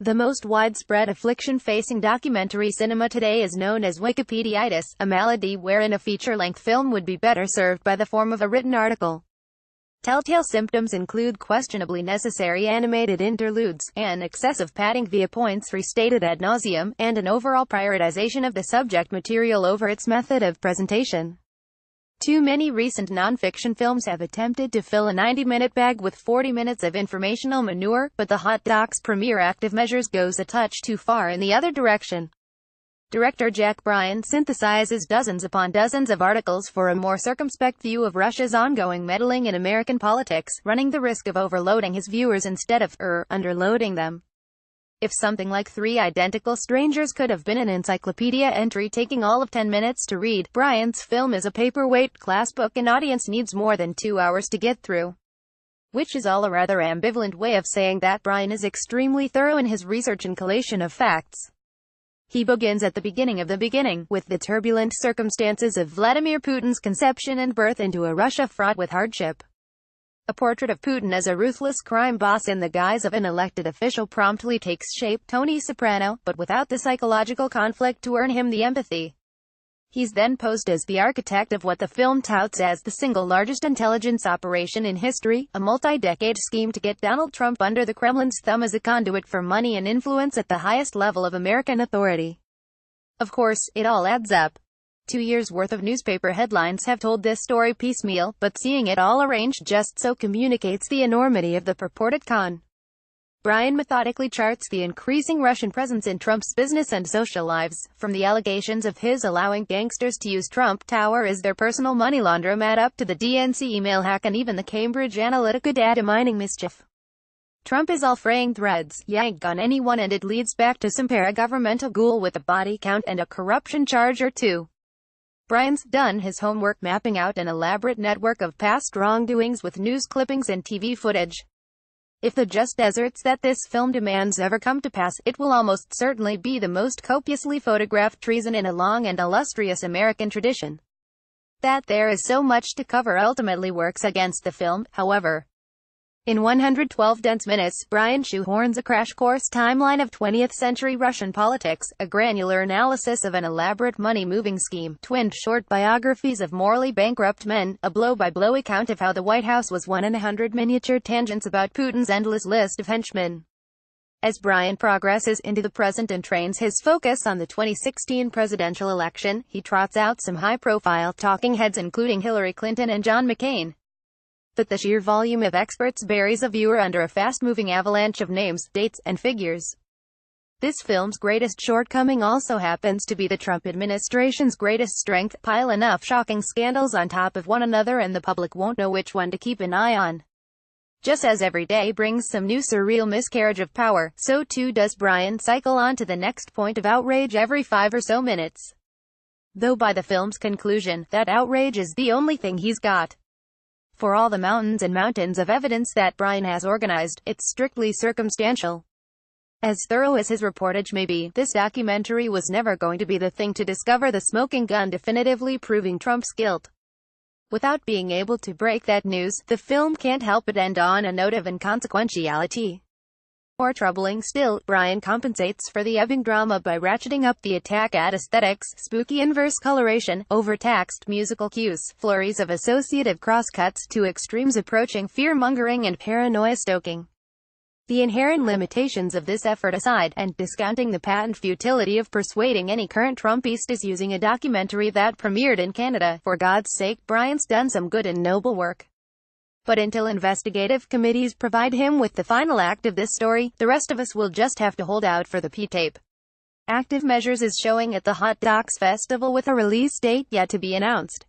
The most widespread affliction facing documentary cinema today is known as Wikipediaitis, a malady wherein a feature-length film would be better served by the form of a written article. Telltale symptoms include questionably necessary animated interludes, an excessive padding via points restated ad nauseum, and an overall prioritization of the subject material over its method of presentation. Too many recent non-fiction films have attempted to fill a 90-minute bag with 40 minutes of informational manure, but the hot doc's premier active measures goes a touch too far in the other direction. Director Jack Bryan synthesizes dozens upon dozens of articles for a more circumspect view of Russia's ongoing meddling in American politics, running the risk of overloading his viewers instead of, underloading them. If something like Three Identical Strangers could have been an encyclopedia entry taking all of 10 minutes to read, Bryan's film is a paperweight class book an audience needs more than 2 hours to get through. Which is all a rather ambivalent way of saying that Bryan is extremely thorough in his research and collation of facts. He begins at the beginning of the beginning, with the turbulent circumstances of Vladimir Putin's conception and birth into a Russia fraught with hardship. A portrait of Putin as a ruthless crime boss in the guise of an elected official promptly takes shape, Tony Soprano, but without the psychological conflict to earn him the empathy. He's then posed as the architect of what the film touts as the single largest intelligence operation in history, a multi-decade scheme to get Donald Trump under the Kremlin's thumb as a conduit for money and influence at the highest level of American authority. Of course, it all adds up. 2 years' worth of newspaper headlines have told this story piecemeal, but seeing it all arranged just so communicates the enormity of the purported con. Bryan methodically charts the increasing Russian presence in Trump's business and social lives, from the allegations of his allowing gangsters to use Trump Tower as their personal money laundromat up to the DNC email hack and even the Cambridge Analytica data mining mischief. Trump is all fraying threads, yank on anyone, and it leads back to some para-governmental ghoul with a body count and a corruption charge or two. Bryan's done his homework mapping out an elaborate network of past wrongdoings with news clippings and TV footage. If the just deserts that this film demands ever come to pass, it will almost certainly be the most copiously photographed treason in a long and illustrious American tradition. That there is so much to cover ultimately works against the film, however. In 112 dense minutes, Bryan shoehorns a crash course timeline of 20th-century Russian politics, a granular analysis of an elaborate money-moving scheme, twinned short biographies of morally bankrupt men, a blow-by-blow account of how the White House was won, and 100 miniature tangents about Putin's endless list of henchmen. As Bryan progresses into the present and trains his focus on the 2016 presidential election, he trots out some high-profile talking heads including Hillary Clinton and John McCain. But the sheer volume of experts buries a viewer under a fast-moving avalanche of names, dates, and figures. This film's greatest shortcoming also happens to be the Trump administration's greatest strength: pile enough shocking scandals on top of one another and the public won't know which one to keep an eye on. Just as every day brings some new surreal miscarriage of power, so too does Bryan cycle on to the next point of outrage every 5 or so minutes. Though by the film's conclusion, that outrage is the only thing he's got. For all the mountains and mountains of evidence that Bryan has organized, it's strictly circumstantial. As thorough as his reportage may be, this documentary was never going to be the thing to discover the smoking gun definitively proving Trump's guilt. Without being able to break that news, the film can't help but end on a note of inconsequentiality. More troubling still, Bryan compensates for the ebbing drama by ratcheting up the attack at aesthetics, spooky inverse coloration, overtaxed musical cues, flurries of associative crosscuts, to extremes approaching fear-mongering and paranoia-stoking. The inherent limitations of this effort aside, and discounting the patent futility of persuading any current Trumpist is using a documentary that premiered in Canada, for God's sake, Bryan's done some good and noble work. But until investigative committees provide him with the final act of this story, the rest of us will just have to hold out for the P-tape. Active Measures is showing at the Hot Docs Festival with a release date yet to be announced.